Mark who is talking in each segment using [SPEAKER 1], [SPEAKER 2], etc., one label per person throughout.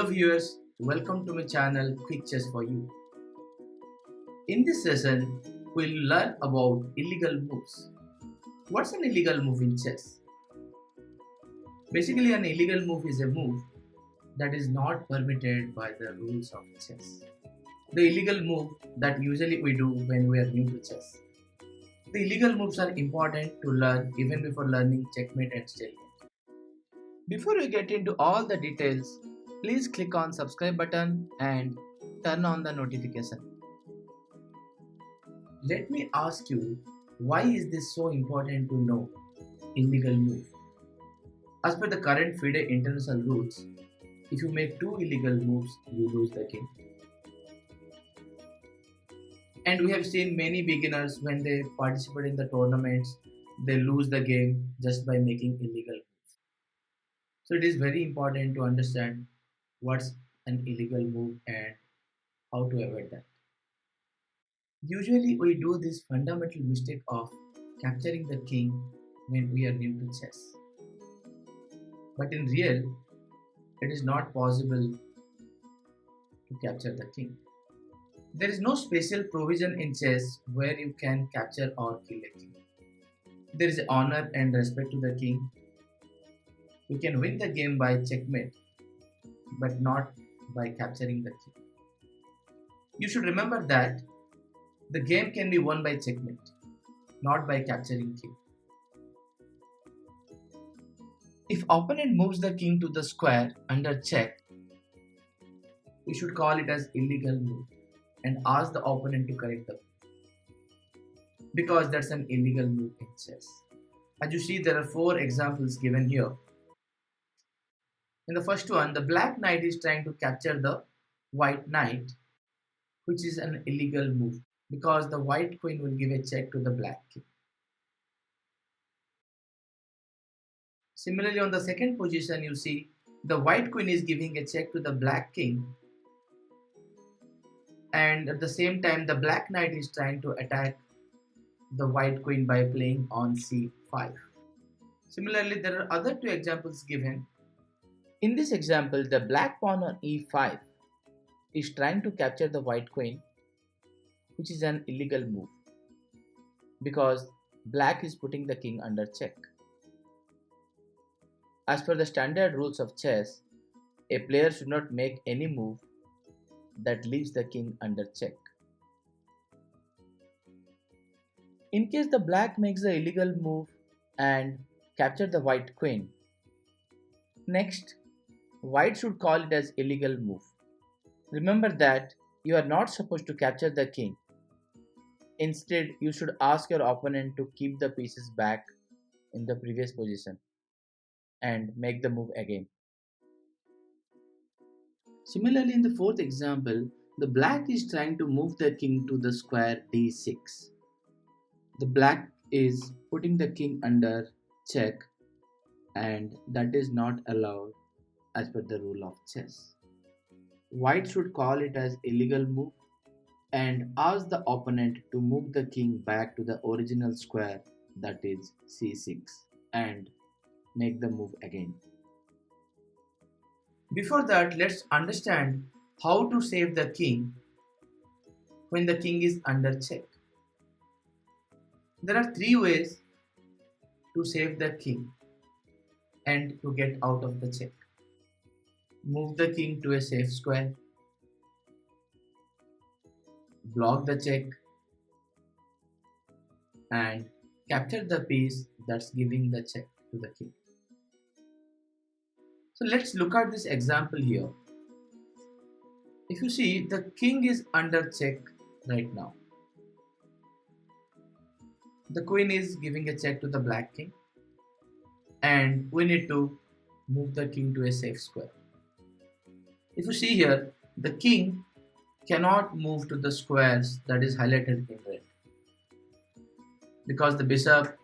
[SPEAKER 1] Hello viewers, welcome to my channel Quick Chess for You. In this session, we'll learn about illegal moves. What's an illegal move in chess? Basically, an illegal move is a move that is not permitted by the rules of chess. The illegal move that usually we do when we are new to chess. The illegal moves are important to learn even before learning checkmate and stalemate. Before we get into all the details, please click on subscribe button and turn on the notification. Let me ask you, why is this so important to know illegal move? As per the current FIDE international rules, if you make two illegal moves, you lose the game. And we have seen many beginners when they participate in the tournaments, they lose the game just by making illegal moves. So it is very important to understand what's an illegal move and how to avoid that. Usually we do this fundamental mistake of capturing the king when we are new to chess. But in real, it is not possible to capture the king. There is no special provision in chess where you can capture or kill a king. There is honor and respect to the king. You can win the game by checkmate, but not by capturing the king. You should remember that the game can be won by checkmate, not by capturing king. If opponent moves the king to the square under check, we should call it as illegal move and ask the opponent to correct the move, because that's an illegal move in chess. As you see, there are 4 examples given here. In the first one, the black knight is trying to capture the white knight, which is an illegal move because the white queen will give a check to the black king. Similarly, on the second position, you see the white queen is giving a check to the black king, and at the same time the black knight is trying to attack the white queen by playing on c5. Similarly, there are other 2 examples given. In this example, the black pawn on e5 is trying to capture the white queen, which is an illegal move because black is putting the king under check. As per the standard rules of chess, a player should not make any move that leaves the king under check. In case the black makes the illegal move and capture the white queen, next, white should call it as illegal move. Remember that you are not supposed to capture the king. Instead, you should ask your opponent to keep the pieces back in the previous position and make the move again. Similarly, in the 4th example, the black is trying to move the king to the square d6. The black is putting the king under check, and that is not allowed as per the rule of chess. White should call it as illegal move and ask the opponent to move the king back to the original square, that is c6, and make the move again. Before that, let's understand how to save the king when the king is under check. There are 3 ways to save the king and to get out of the check. Move the king to a safe square, block the check, and capture the piece that's giving the check to the king. So let's look at this example here. If you see, the king is under check right now. The queen is giving a check to the black king, and we need to move the king to a safe square. If you see here, the king cannot move to the squares that is highlighted in red because the bishop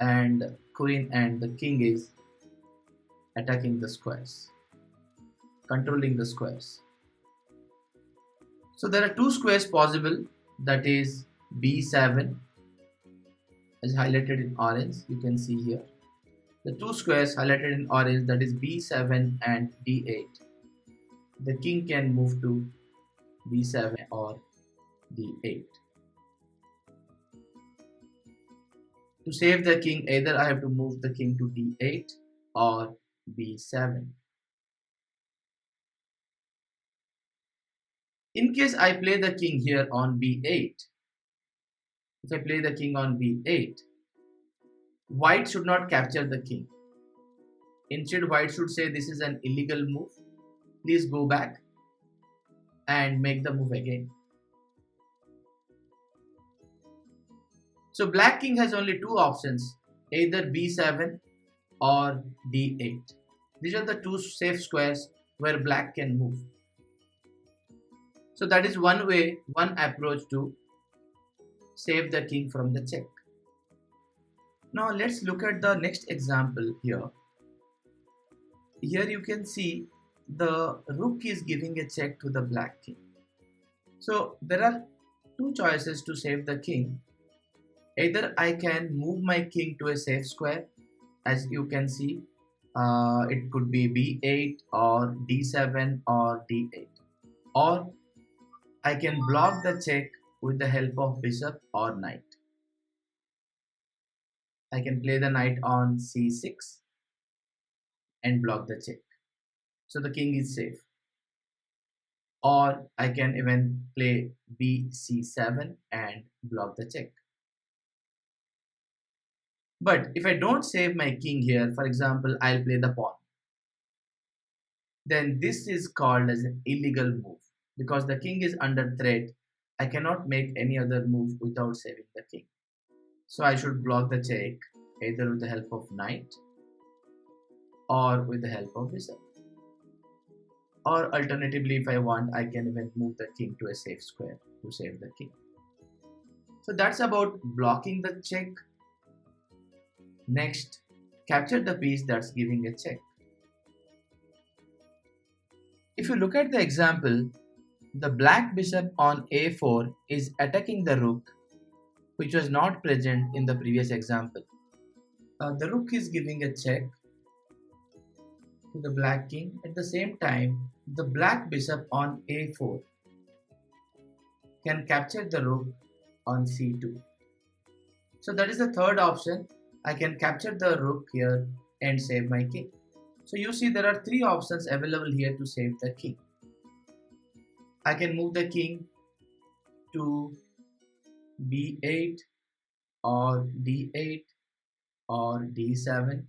[SPEAKER 1] and queen and the king is attacking the squares, controlling the squares. So there are 2 squares possible, that is b7 is highlighted in orange, you can see here. The 2 squares highlighted in orange, that is b7 and d8. the king can move to b7 or d8. To save the king, either I have to move the king to d8 or b7. In case I play the king here on b8, if I play the king on b8, white should not capture the king. Instead, white should say this is an illegal move. Please go back and make the move again. So black king has only two options, either b7 or d8. These are the two safe squares where black can move. So that is one way, one approach to save the king from the check. Now let's look at the next example here. Here you can see the rook is giving a check to the black king. So there are two choices to save the king. Either I can move my king to a safe square, as you can see, it could be b8 or d7 or d8, or I can block the check with the help of bishop or knight. I can play the knight on c6 and block the check, so the king is safe. Or I can even play bc7 and block the check. But if I don't save my king here, for example, I'll play the pawn, then this is called as an illegal move. Because the king is under threat, I cannot make any other move without saving the king. So I should block the check either with the help of knight or with the help of bishop. Or alternatively, if I want, I can even move the king to a safe square to save the king. So that's about blocking the check. Next, capture the piece that's giving a check. If you look at the example, the black bishop on a4 is attacking the rook, which was not present in the previous example. The rook is giving a check to the black king. At the same time, the black bishop on a4 can capture the rook on c2. So that is the third option. I can capture the rook here and save my king. So you see there are three options available here to save the king. I can move the king to b8 or d8 or d7.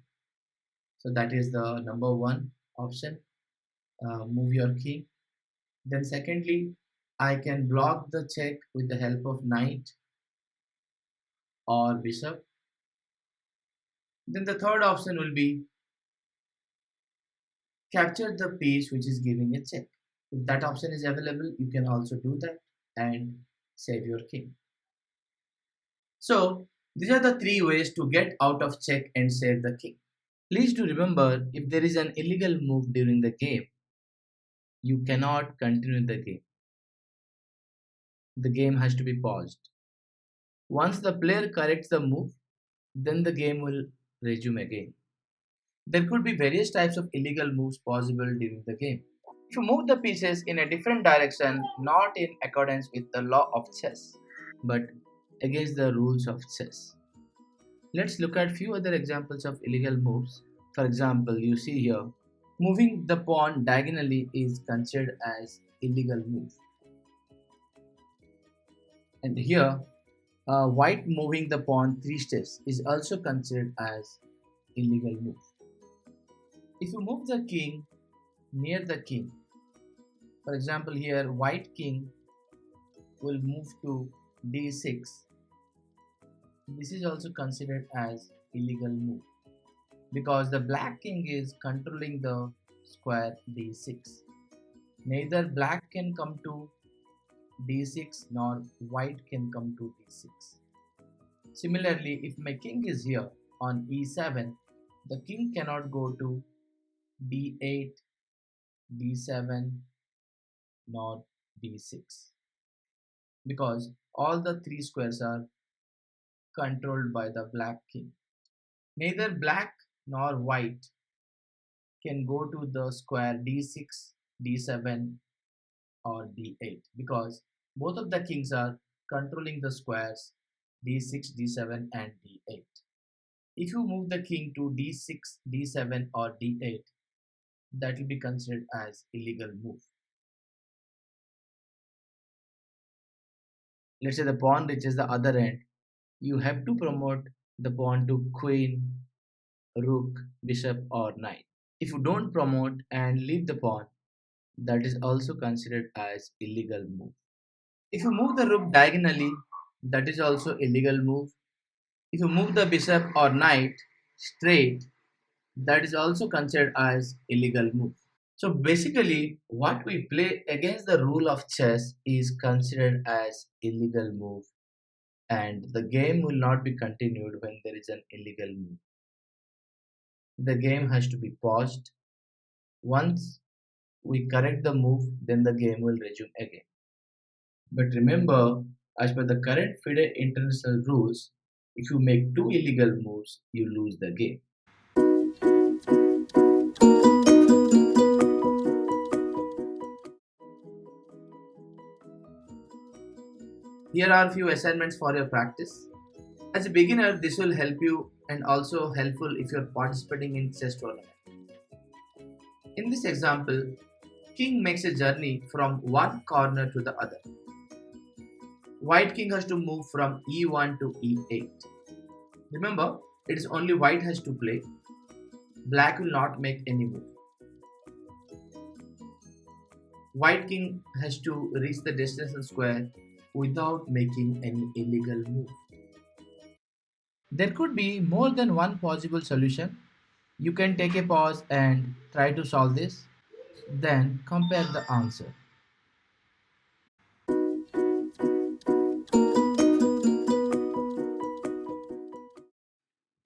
[SPEAKER 1] So that is the number one option. Move your king. Then secondly, I can block the check with the help of knight or bishop. Then the third option will be capture the piece which is giving a check. If that option is available, you can also do that and save your king. So these are the three ways to get out of check and save the king. Please do remember, if there is an illegal move during the game, you cannot continue the game. The game has to be paused. Once the player corrects the move, then the game will resume again. There could be various types of illegal moves possible during the game. If you move the pieces in a different direction, not in accordance with the law of chess, but against the rules of chess. Let's look at few other examples of illegal moves. For example, you see here, moving the pawn diagonally is considered as illegal move. And here, white moving the pawn 3 steps is also considered as illegal move. If you move the king near the king, for example here white king will move to d6, this is also considered as illegal move because the black king is controlling the square d6. Neither black can come to d6 nor white can come to d6. Similarly, if my king is here on e7, the king cannot go to d8, d7 nor d6 because all the three squares are controlled by the black king. Neither black nor white can go to the square d6 d7 or d8, because both of the kings are controlling the squares d6, d7 and d8. If you move the king to d6, d7 or d8, that will be considered as illegal move. Let's say the pawn reaches the other end. You have to promote the pawn to queen, rook, bishop or knight. If you don't promote and leave the pawn, that is also considered as illegal move. If you move the rook diagonally, that is also illegal move. If you move the bishop or knight straight, that is also considered as illegal move. So basically, what we play against the rule of chess is considered as illegal move, and the game will not be continued when there is an illegal move. The game has to be paused. Once we correct the move, then the game will resume again. But remember, as per the current FIDE international rules, if you make two illegal moves, you lose the game. Here are a few assignments for your practice. As a beginner, this will help you and also helpful if you are participating in chess tournament. In this example, king makes a journey from one corner to the other. White king has to move from e1 to e8. Remember, it is only white has to play. Black will not make any move. White king has to reach the destination square without making any illegal move. There could be more than one possible solution. You can take a pause and try to solve this, then compare the answer.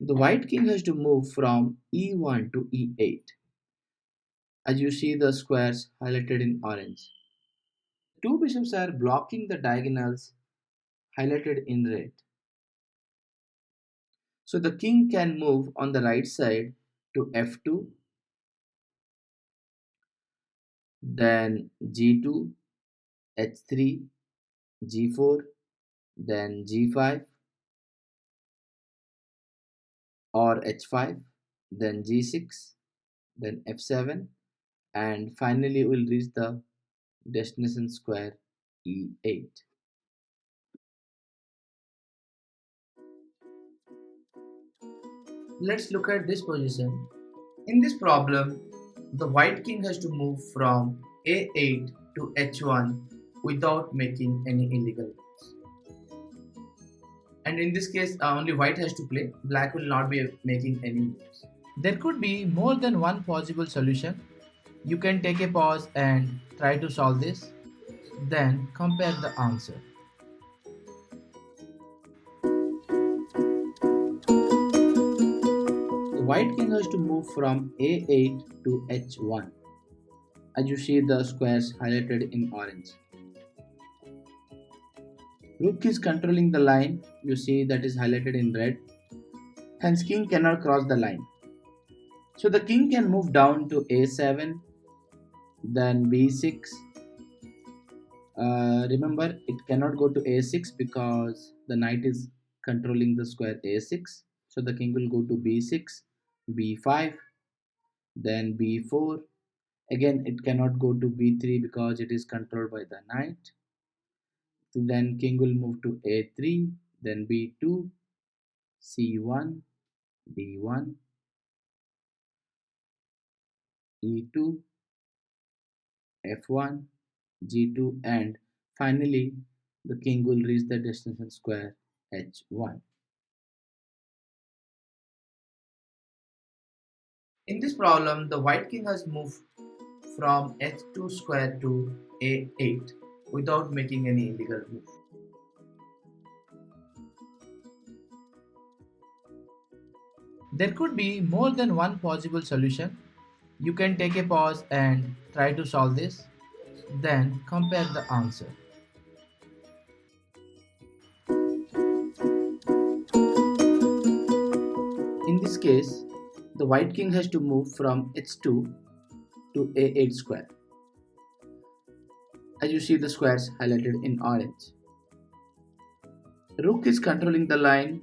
[SPEAKER 1] The white king has to move from e1 to e8. As you see the squares highlighted in orange. Two bishops are blocking the diagonals highlighted in red. So the king can move on the right side to f2, then g2, h3, g4, then g5 or h5, then g6, then f7, and finally we'll reach the destination square e8. Let's look at this position. In this problem, the white king has to move from a8 to h1 without making any illegal moves. And in this case, only white has to play. Black will not be making any moves. There could be more than one possible solution. You can take a pause and try to solve this, then compare the answer. The white king has to move from a8 to h1. As you see the squares highlighted in orange. Rook is controlling the line, you see that is highlighted in red. Hence king cannot cross the line. So the king can move down to a7, then b6. Remember, it cannot go to a6 because the knight is controlling the square a6. So the king will go to b6, b5, then b4. Again, it cannot go to b3 because it is controlled by the knight. Then king will move to a3, then b2, c1, d1, e2, f1, g2, and finally the king will reach the destination square h1. In this problem, the white king has moved from h2 square to a8 without making any illegal move. There could be more than one possible solution. You can take a pause and try to solve this, then compare the answer. In this case, the white king has to move from h2 to a8 square. as you see the squares highlighted in orange. Rook is controlling the line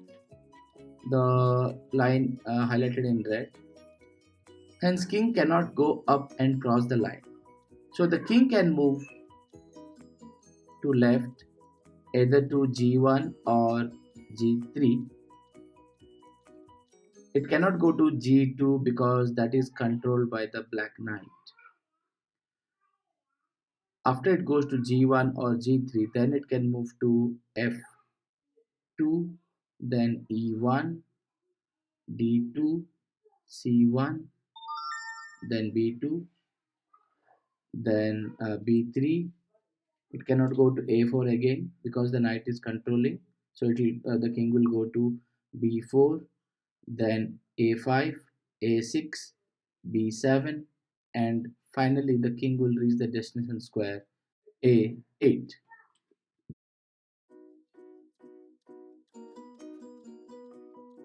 [SPEAKER 1] highlighted in red. Hence, king cannot go up and cross the line. So the king can move to left either to g1 or g3. It cannot go to g2 because that is controlled by the black knight. After it goes to g1 or g3, then it can move to f2, then e1, d2, c1, then b2, then b3. It cannot go to a4 again because the knight is controlling. So the king will go to b4, then a5, a6, b7, and finally the king will reach the destination square a8.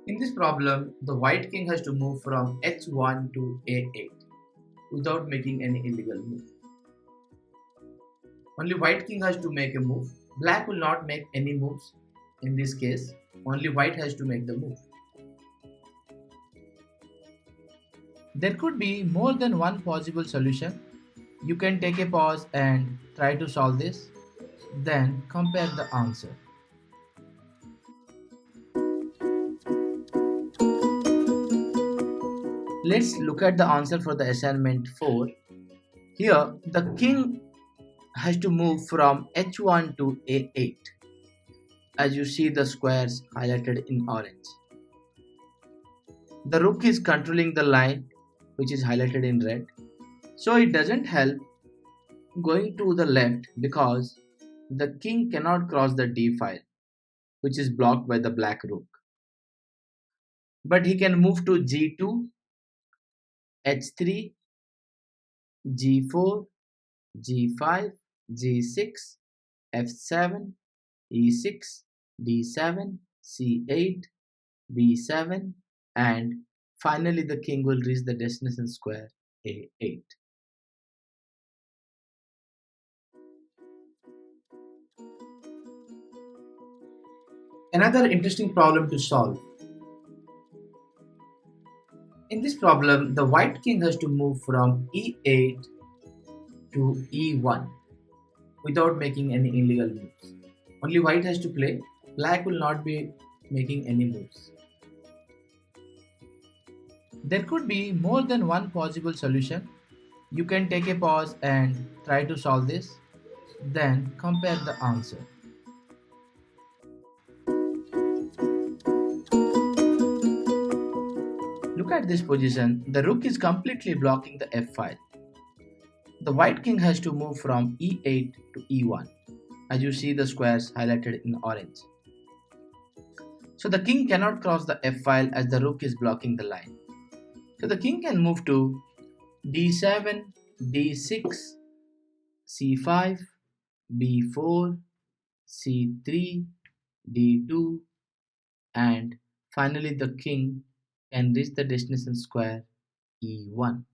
[SPEAKER 1] In this problem, the white king has to move from h1 to a8 without making any illegal move. Only white king has to make a move. Black will not make any moves. In this case, only white has to make the move. There could be more than one possible solution. You can take a pause and try to solve this, then compare the answer. Let's look at the answer for the assignment 4. Here, the king has to move from h1 to a8, as you see the squares highlighted in orange. The rook is controlling the line which is highlighted in red, so it doesn't help going to the left because the king cannot cross the d file which is blocked by the black rook. But he can move to g2, h3, g4, g5, g6, f7, e6, d7, c8, b7, and finally the king will reach the destination square a8. Another interesting problem to solve. In this problem, the white king has to move from e8 to e1 without making any illegal moves. Only white has to play. Black will not be making any moves. There could be more than one possible solution. You can take a pause and try to solve this, then compare the answer. Look at this position. The rook is completely blocking the f file. The white king has to move from e8 to e1, as you see the squares highlighted in orange. So the king cannot cross the f file as the rook is blocking the line. So the king can move to d7, d6, c5, b4, c3, d2, and finally the king can reach the destination square e1.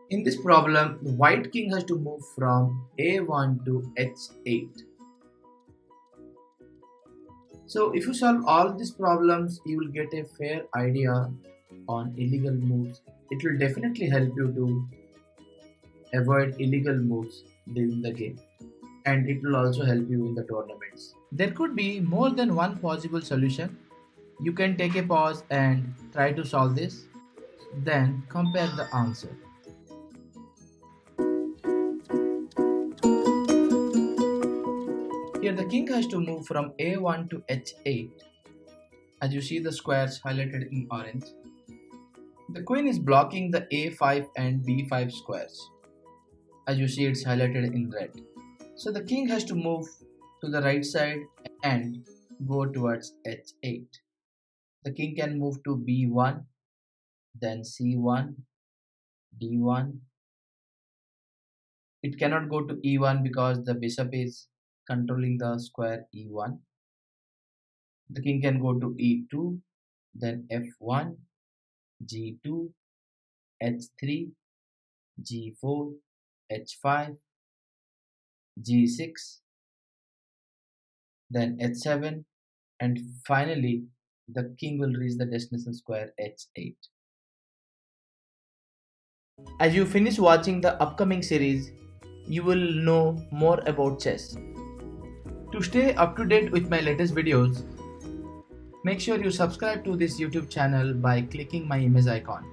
[SPEAKER 1] In this problem, the white king has to move from a1 to h8. So if you solve all these problems, you will get a fair idea on illegal moves. It will definitely help you to avoid illegal moves during the game, and it will also help you in the tournaments. There could be more than one possible solution. You can take a pause and try to solve this, then compare the answer. Here the king has to move from a1 to h8, as you see the squares highlighted in orange. The queen is blocking the a5 and b5 squares, as you see it's highlighted in red. So the king has to move to the right side and go towards h8. The king can move to b1, then c1, d1. It cannot go to e1 because the bishop is controlling the square e1. The king can go to e2, then f1, g2, h3, g4, h5, g6, then h7, and finally the king will reach the destination square h8. As you finish watching the upcoming series, you will know more about chess. To stay up to date with my latest videos, make sure you subscribe to this YouTube channel by clicking my image icon.